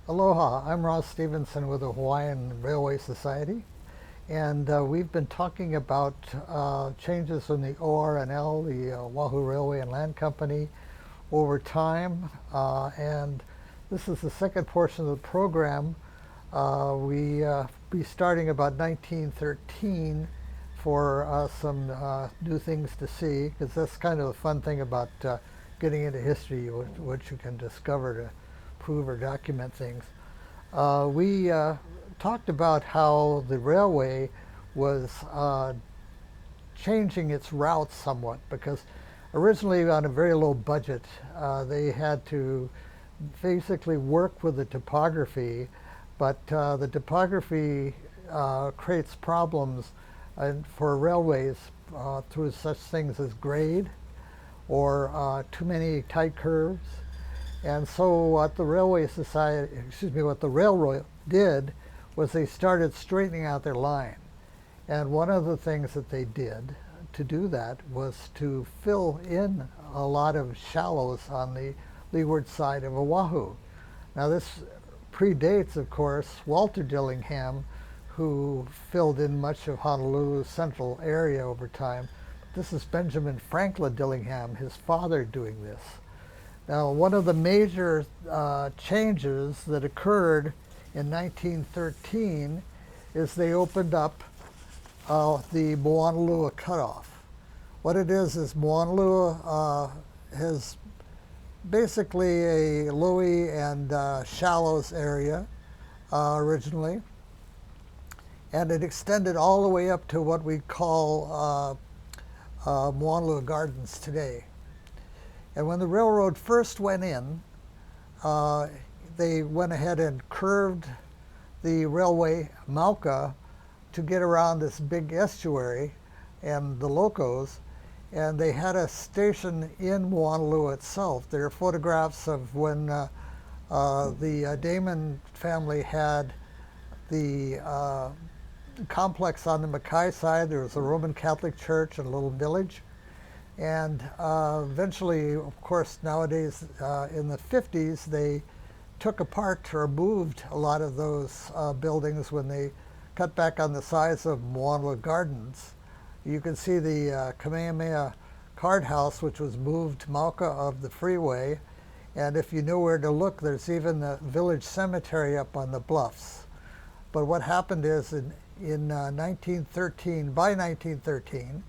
Aloha, I'm Ross Stevenson with the Hawaiian Railway Society, and we've been talking about changes in the OR&L, the Oahu Railway and Land Company, over time, and this is the second portion of the program. We be starting about 1913 for some new things to see, because that's kind of the fun thing about getting into history, what you can discover to prove or document things. We talked about how the railway was changing its routes somewhat, because originally on a very low budget, they had to basically work with the topography, but the topography creates problems for railways through such things as grade or too many tight curves. And so what the what the railroad did was they started straightening out their line. And one of the things that they did to do that was to fill in a lot of shallows on the leeward side of Oahu. Now this predates, of course, Walter Dillingham, who filled in much of Honolulu's central area over time. This is Benjamin Franklin Dillingham, his father, doing this. Now, one of the major changes that occurred in 1913 is they opened up the Moanalua cutoff. What it is Moanalua has basically a lowy and shallows area originally, and it extended all the way up to what we call Moanalua Gardens today. And when the railroad first went in, they went ahead and curved the railway Mauka to get around this big estuary and the locos, and they had a station in Moanalua itself. There are photographs of when the Damon family had the complex on the Mackay side. There was a Roman Catholic church and a little village. And eventually, of course, nowadays in the 50s, they took apart or moved a lot of those buildings when they cut back on the size of Moanalua Gardens. You can see the Kamehameha Card House, which was moved Mauka of the freeway. And if you know where to look, there's even the village cemetery up on the bluffs. But what happened is by 1913,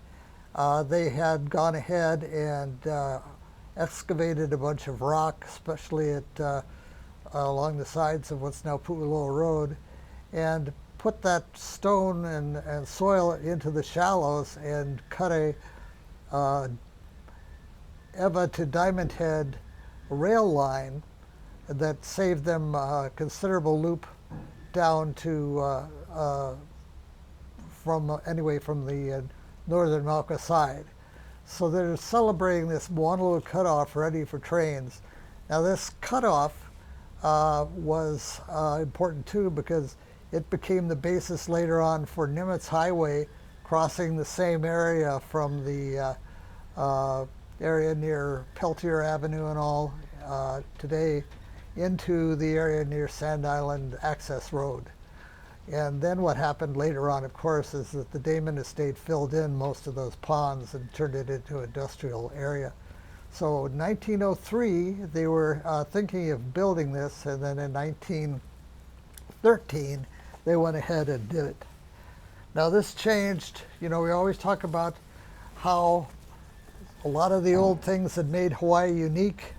they had gone ahead and excavated a bunch of rock, especially at along the sides of what's now Pu'uloa Road, and put that stone and soil into the shallows and cut a Eva to Diamond Head rail line that saved them a considerable loop down to from the northern Mauka side. So they're celebrating this Moanalua cutoff ready for trains. Now this cutoff was important too, because it became the basis later on for Nimitz Highway crossing the same area from the area near Peltier Avenue and all today into the area near Sand Island Access Road. And then what happened later on, of course, is that the Damon estate filled in most of those ponds and turned it into an industrial area. So in 1903, they were thinking of building this, and then in 1913, they went ahead and did it. Now this changed, we always talk about how a lot of the old things that made Hawaii unique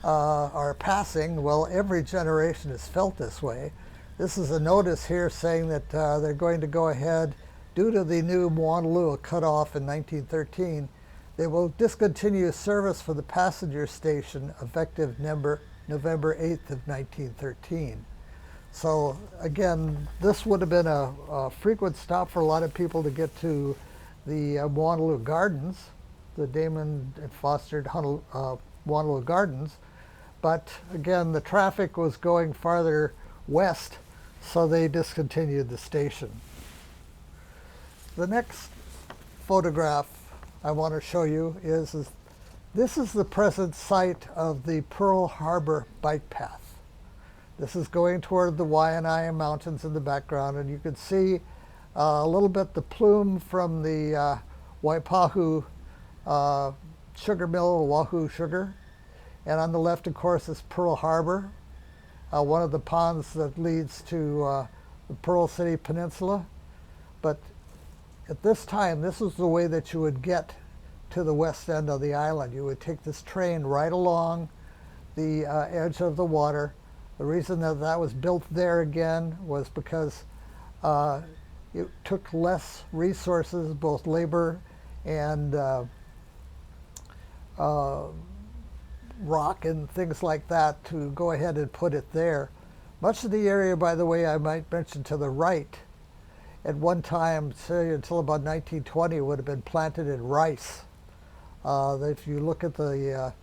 are passing. Well, every generation has felt this way. This is a notice here saying that they're going to go ahead, due to the new Moanalua cutoff in 1913, they will discontinue service for the passenger station effective November 8th of 1913. So again, this would have been a frequent stop for a lot of people to get to the Moanalua Gardens, the Damon and fostered Moanalua Gardens. But again, the traffic was going farther west, so they discontinued the station. The next photograph I want to show you is this is the present site of the Pearl Harbor bike path. This is going toward the Waianae Mountains in the background, and you can see a little bit the plume from the Waipahu sugar mill, Oahu Sugar. And on the left, of course, is Pearl Harbor, one of the ponds that leads to the Pearl City Peninsula. But at this time, this is the way that you would get to the west end of the island. You would take this train right along the edge of the water. The reason that that was built there again was because it took less resources, both labor and rock and things like that, to go ahead and put it there. Much of the area, by the way, I might mention to the right, at one time, say until about 1920, would have been planted in rice. If you look at the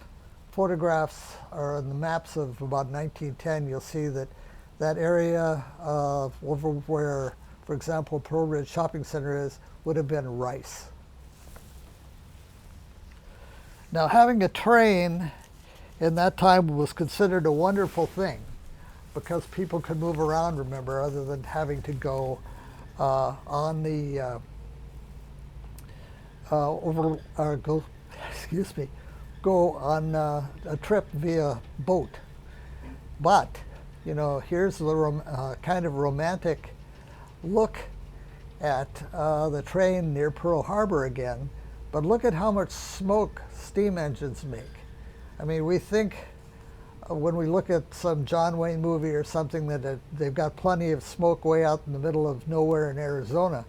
photographs or the maps of about 1910, you'll see that that area over where, for example, Pearl Ridge Shopping Center is, would have been rice. Now, having a train in that time was considered a wonderful thing because people could move around, remember, other than having to go on the go on a trip via boat. But, you know, here's the kind of romantic look at the train near Pearl Harbor again. But look at how much smoke steam engines make. I mean, we think when we look at some John Wayne movie or something that they've got plenty of smoke way out in the middle of nowhere in Arizona.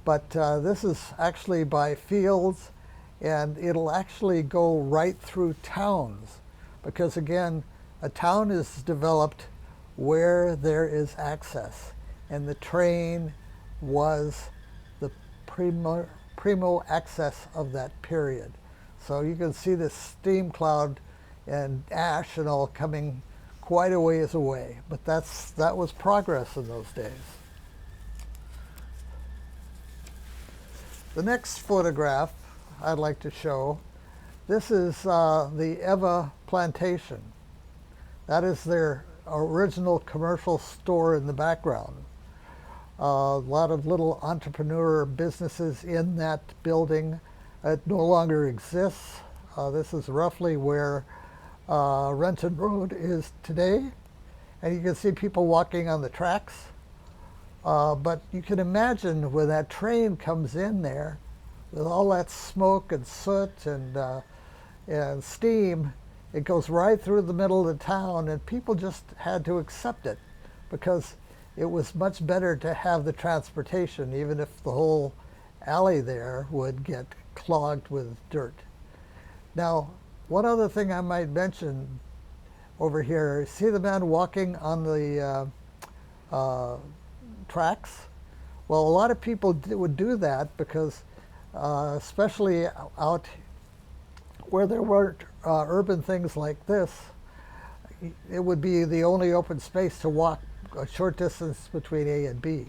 But this is actually by fields, and it'll actually go right through towns. Because again, a town is developed where there is access. And the train was the primo access of that period. So you can see this steam cloud and ash and all coming quite a ways away. But that was progress in those days. The next photograph I'd like to show, this is the Eva Plantation. That is their original commercial store in the background. A lot of little entrepreneur businesses in that building. It no longer exists. This is roughly where Renton Road is today. And you can see people walking on the tracks. But you can imagine when that train comes in there with all that smoke and soot and steam, it goes right through the middle of the town, and people just had to accept it because it was much better to have the transportation, even if the whole alley there would get clogged with dirt. Now, one other thing I might mention over here, see the man walking on the tracks? Well, a lot of people would do that because especially out where there weren't urban things like this, it would be the only open space to walk a short distance between A and B.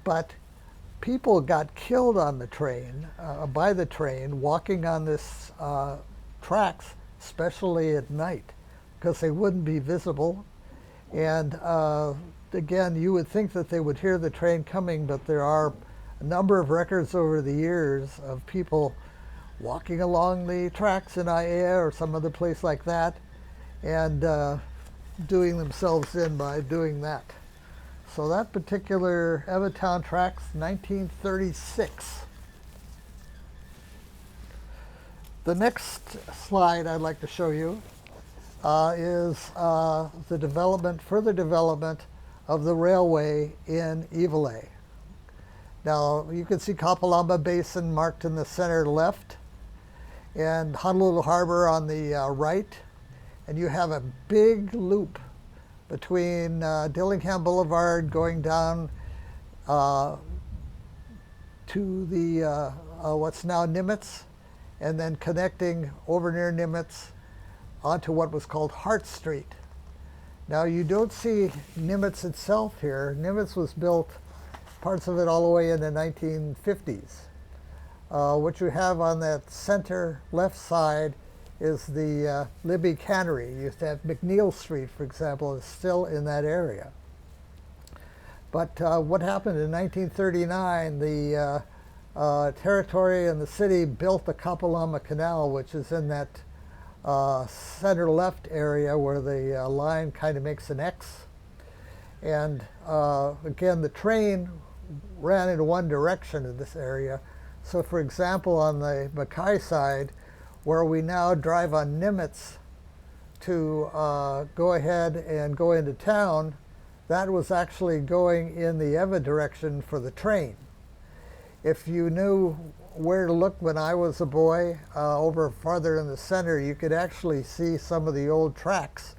But people got killed on the train, by the train, walking on this tracks, especially at night, because they wouldn't be visible. And again, you would think that they would hear the train coming, but there are a number of records over the years of people walking along the tracks in Aiea or some other place like that, and doing themselves in by doing that. So that particular Evatown tracks, 1936. The next slide I'd like to show you is the development, further development of the railway in Iwilei. Now you can see Kapalama Basin marked in the center left and Honolulu Harbor on the right. And you have a big loop between Dillingham Boulevard going down to the what's now Nimitz, and then connecting over near Nimitz onto what was called Hart Street. Now you don't see Nimitz itself here. Nimitz was built, parts of it all the way in the 1950s. What you have on that center left side is the Libby Cannery. You used to have McNeil Street, for example, is still in that area. But what happened in 1939, the territory and the city built the Kapalama Canal, which is in that center left area where the line kind of makes an X. And again, the train ran in one direction in this area. So for example, on the Mackay side, where we now drive on Nimitz to go ahead and go into town, that was actually going in the Eva direction for the train. If you knew where to look when I was a boy, over farther in the center, you could actually see some of the old tracks.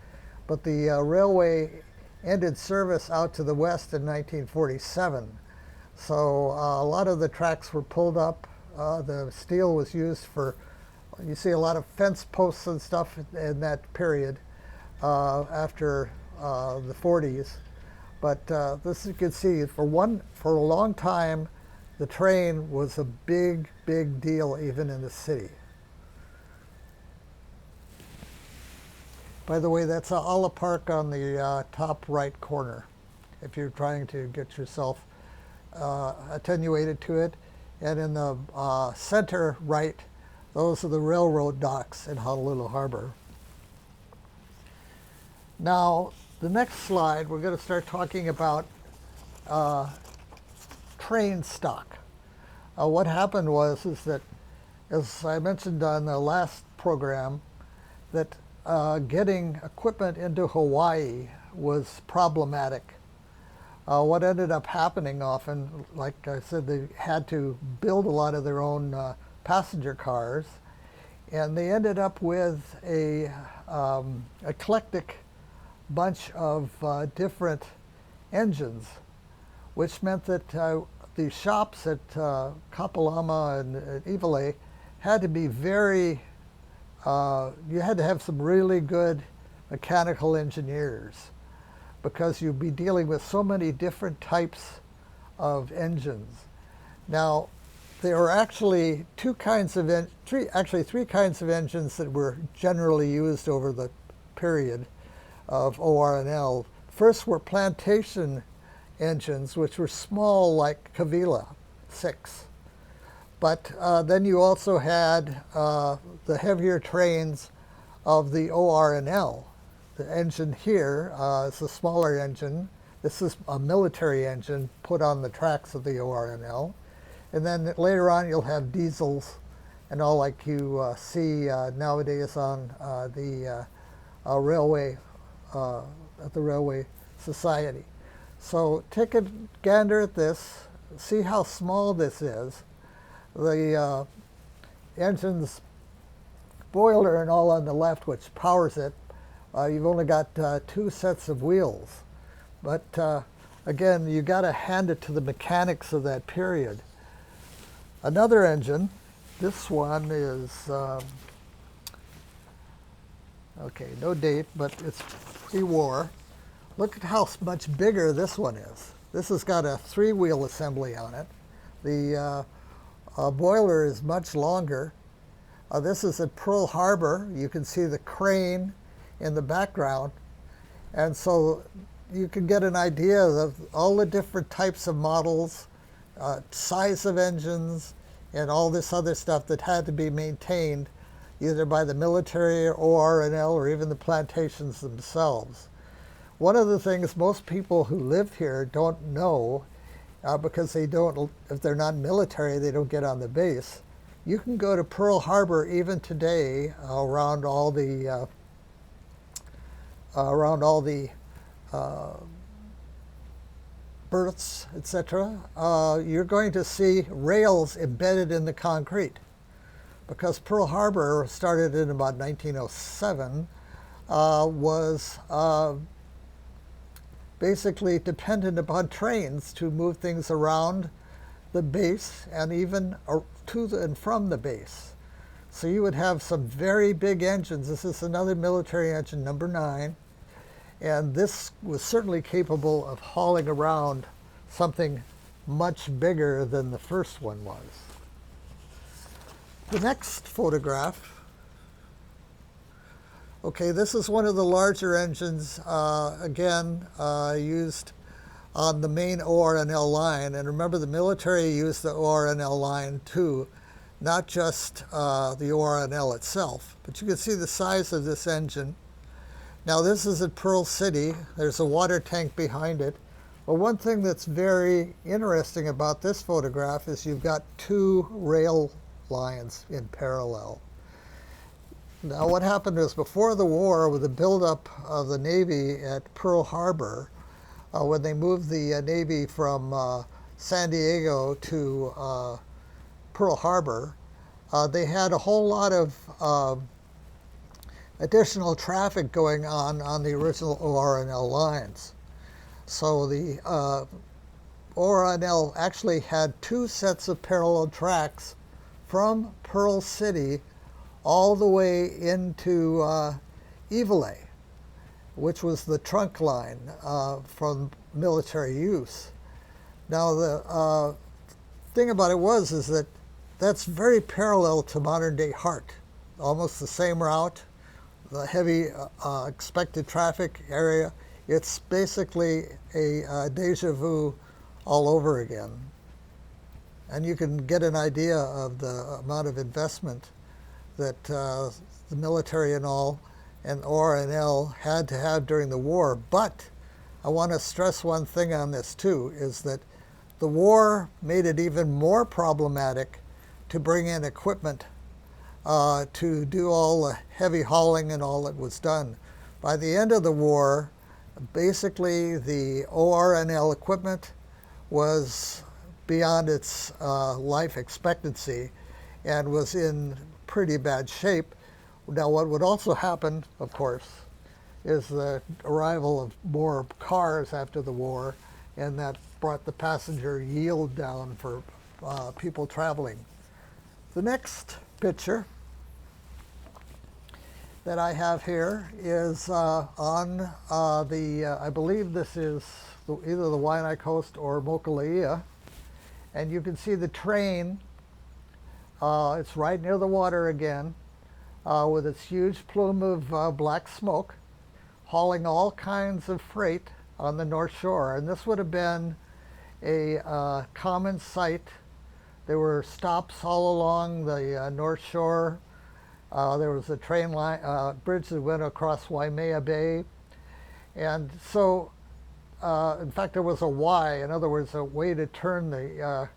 But the railway ended service out to the west in 1947. So a lot of the tracks were pulled up. The steel was used for, you see a lot of fence posts and stuff in that period after the 40s. But this you can see, for a long time, the train was a big, big deal even in the city. By the way, that's Ala Park on the top right corner, if you're trying to get yourself attenuated to it. And in the center right, those are the railroad docks in Honolulu Harbor. Now, the next slide, we're going to start talking about train stock. What happened is that, as I mentioned on the last program, that getting equipment into Hawaii was problematic. What ended up happening often, like I said, they had to build a lot of their own passenger cars, and they ended up with a eclectic bunch of different engines, which meant that the shops at Kapalama and Ivale had to be very, you had to have some really good mechanical engineers, because you'd be dealing with so many different types of engines. Now, there are actually three kinds of engines that were generally used over the period of OR&L. First were plantation engines, which were small, like Kavila 6. But then you also had the heavier trains of the OR&L. The engine here is a smaller engine. This is a military engine put on the tracks of the OR&L. And then later on you'll have diesels and all, like you see nowadays on the railway, at the Railway Society. So take a gander at this, see how small this is. The engine's boiler and all on the left, which powers it, you've only got 2 sets of wheels. But again, you got to hand it to the mechanics of that period. Another engine, this one is, okay, no date, but it's pre-war. Look at how much bigger this one is. This has got a 3-wheel assembly on it. The boiler is much longer. This is at Pearl Harbor. You can see the crane in the background. And so you can get an idea of all the different types of models, size of engines, and all this other stuff that had to be maintained either by the military or OR&L or even the plantations themselves. One of the things most people who live here don't know, because they don't, if they're not military, they don't get on the base. You can go to Pearl Harbor even today around all the berths, etc. You're going to see rails embedded in the concrete, because Pearl Harbor started in about 1907, was basically dependent upon trains to move things around the base and even to and from the base. So you would have some very big engines. This is another military engine, number 9. And this was certainly capable of hauling around something much bigger than the first one was. The next photograph Okay, this is one of the larger engines, again, used on the main OR&L line. And remember, the military used the OR&L line too, not just the OR&L itself. But you can see the size of this engine. Now this is at Pearl City. There's a water tank behind it. But one thing that's very interesting about this photograph is you've got two rail lines in parallel. Now what happened is, before the war, with the buildup of the Navy at Pearl Harbor, when they moved the Navy from San Diego to Pearl Harbor, they had a whole lot of additional traffic going on the original OR&L lines. So the OR&L actually had two sets of parallel tracks from Pearl City all the way into ʻŌlelo, which was the trunk line from military use. Now the thing about it is that that's very parallel to modern day Hart, almost the same route, the heavy expected traffic area. It's basically a deja vu all over again. And you can get an idea of the amount of investment that the military and OR&L had to have during the war. But I want to stress one thing on this too, is that the war made it even more problematic to bring in equipment to do all the heavy hauling and all that was done. By the end of the war, basically the OR&L equipment was beyond its life expectancy and was in pretty bad shape. Now what would also happen, of course, is the arrival of more cars after the war, and that brought the passenger yield down for people traveling. The next picture that I have here is on I believe this is either the Waianae Coast or Mokuleia, and you can see the train. It's right near the water again, with its huge plume of black smoke, hauling all kinds of freight on the North Shore. And this would have been a common sight. There were stops all along the North Shore. There was a train line, bridge that went across Waimea Bay. And so, in fact, there was a Y, in other words, a way to turn the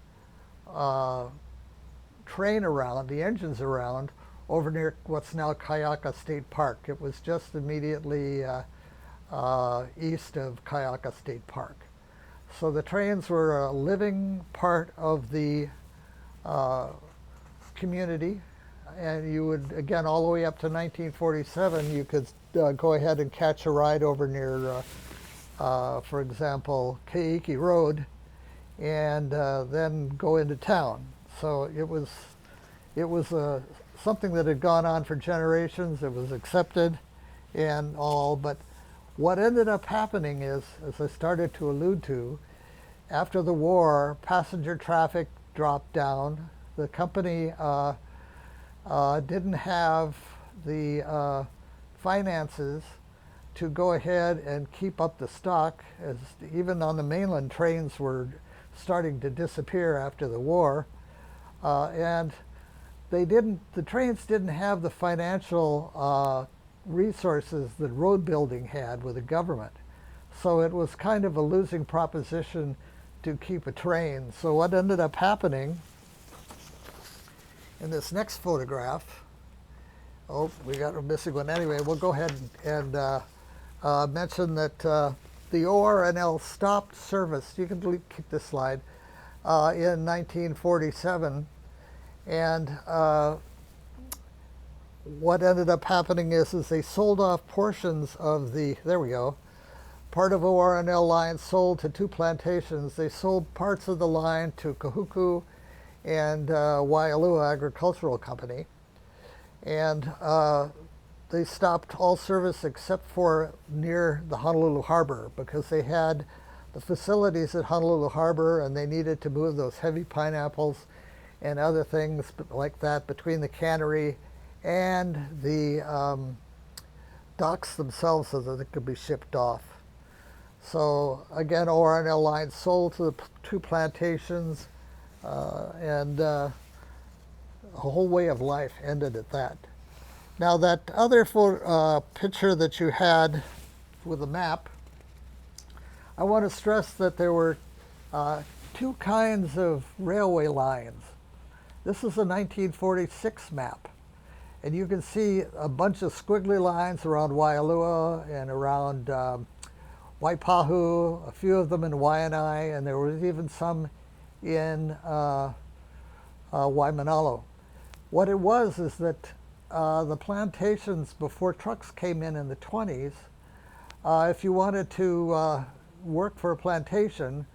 train around, the engines around, over near what's now Kayaka State Park. It was just immediately east of Kayaka State Park. So the trains were a living part of the community, and you would, again, all the way up to 1947, you could go ahead and catch a ride over near, for example, Keiki Road, and then go into town. So it was something that had gone on for generations. It was accepted and all, but what ended up happening is, as I started to allude to, after the war, passenger traffic dropped down. The company didn't have the finances to go ahead and keep up the stock, as even on the mainland, trains were starting to disappear after the war. And the trains didn't have the financial resources that road building had with the government. So it was kind of a losing proposition to keep a train. So what ended up happening in this next photograph, we got a missing one anyway, we'll go ahead and mention that the OR&L stopped service, you can keep this slide, in 1947. And what ended up happening is they sold off portions of part of OR&L line sold to two plantations. They sold parts of the line to Kahuku and Waialua Agricultural Company. And they stopped all service except for near the Honolulu Harbor, because they had the facilities at Honolulu Harbor and they needed to move those heavy pineapples and other things like that between the cannery and the docks themselves so that they could be shipped off. So again, OR&L lines sold to the two plantations, and a whole way of life ended at that. Now that other picture that you had with the map, I want to stress that there were two kinds of railway lines. This is a 1946 map, and you can see a bunch of squiggly lines around Waialua and around Waipahu, a few of them in Waianae, and there was even some in Waimanalo. What it was is that the plantations, before trucks came in the 20s, if you wanted to work for a plantation,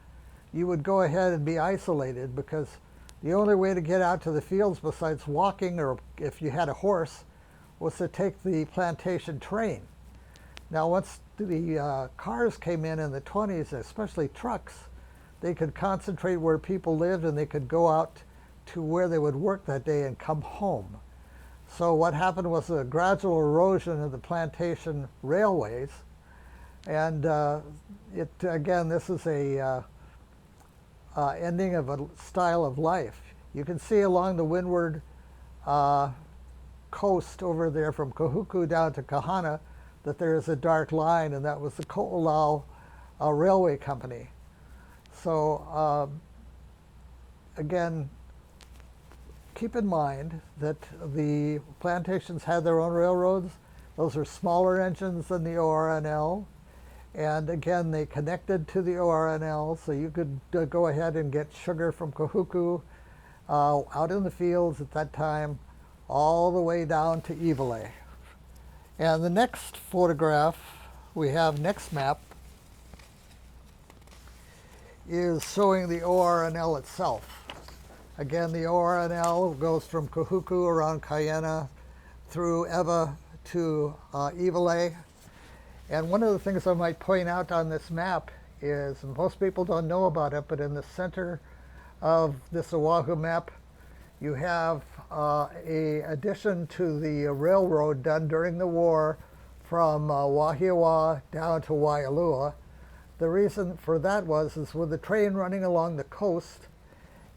you would go ahead and be isolated, because the only way to get out to the fields besides walking, or if you had a horse, was to take the plantation train. Now once the cars came in the 20s, especially trucks, they could concentrate where people lived, and they could go out to where they would work that day and come home. So what happened was a gradual erosion of the plantation railways, and again, this is a ending of a style of life. You can see along the windward coast over there from Kahuku down to Kahana that there is a dark line, and that was the Ko'olau Railway Company. So again, keep in mind that the plantations had their own railroads. Those are smaller engines than the OR&L. And again, they connected to the OR&L, so you could go ahead and get sugar from Kahuku out in the fields at that time, all the way down to Ivale. And the next photograph we have, next map, is showing the OR&L itself. Again, the OR&L goes from Kahuku around Kayena through Ewa to Ivale. And one of the things I might point out on this map is, and most people don't know about it, but in the center of this Oahu map, you have a addition to the railroad done during the war from Wahiawa down to Waialua. The reason for that is with the train running along the coast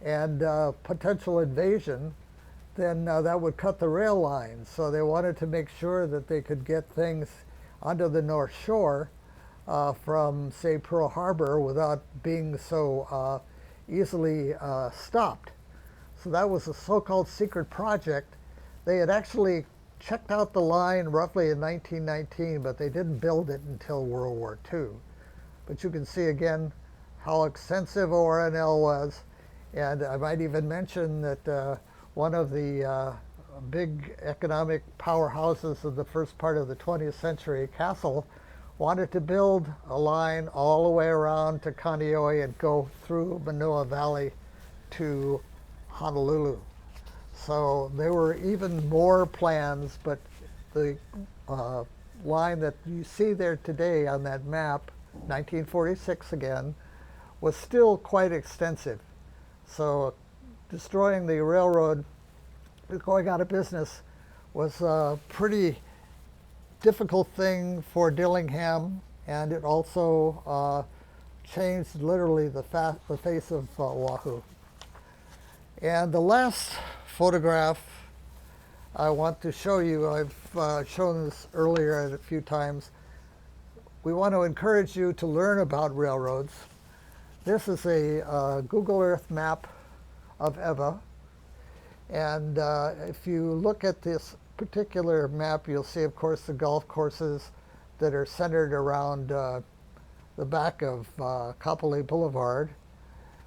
and potential invasion, then that would cut the rail lines. So they wanted to make sure that they could get things onto the North Shore from, say, Pearl Harbor without being so easily stopped. So that was a so-called secret project. They had actually checked out the line roughly in 1919, but they didn't build it until World War II. But you can see again how extensive OR&L was. And I might even mention that one of the big economic powerhouses of the first part of the 20th century, Castle, wanted to build a line all the way around to Kaneohe and go through Manoa Valley to Honolulu. So there were even more plans, but the line that you see there today on that map, 1946 again, was still quite extensive. So destroying the railroad, going out of business, was a pretty difficult thing for Dillingham, and it also changed literally the face of Oahu. And the last photograph I want to show you, I've shown this earlier a few times. We want to encourage you to learn about railroads. This is a Google Earth map of Ewa. And if you look at this particular map, you'll see, of course, the golf courses that are centered around the back of Kapolei Boulevard.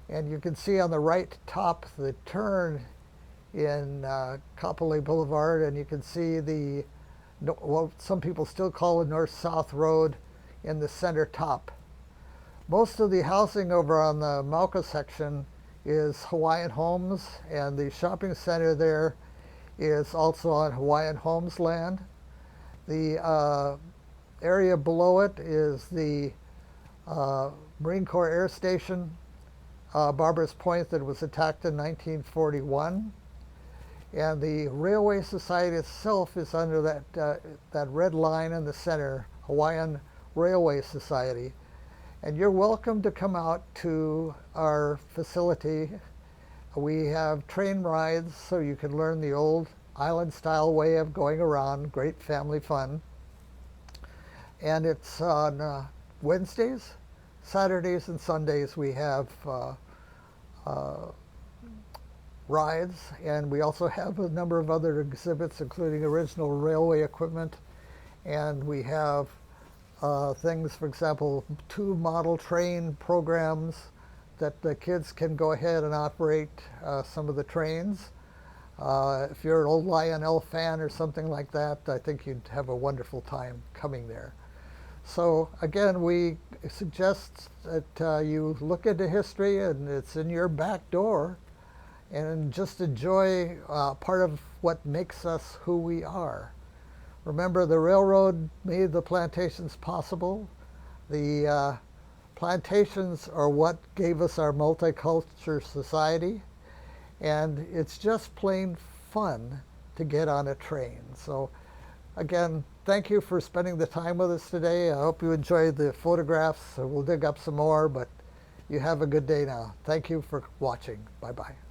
And you can see on the right top the turn in Kapolei Boulevard, and you can see the, what some people still call the north-south road in the center top. Most of the housing over on the Mauka section is Hawaiian homes, and the shopping center there is also on Hawaiian homes land. The area below it is the Marine Corps Air Station, Barbers Point, that was attacked in 1941. And the Railway Society itself is under that red line in the center, Hawaiian Railway Society. And you're welcome to come out to our facility. We have train rides so you can learn the old island style way of going around, great family fun. And it's on Wednesdays, Saturdays, and Sundays we have rides, and we also have a number of other exhibits, including original railway equipment, and we have things, for example, 2 model train programs that the kids can go ahead and operate some of the trains. If you're an old OR&L fan or something like that, I think you'd have a wonderful time coming there. So again, we suggest that you look into history, and it's in your back door, and just enjoy part of what makes us who we are. Remember, the railroad made the plantations possible. The plantations are what gave us our multicultural society, and it's just plain fun to get on a train. So again, thank you for spending the time with us today. I hope you enjoyed the photographs. We'll dig up some more, but you have a good day now. Thank you for watching. Bye-bye.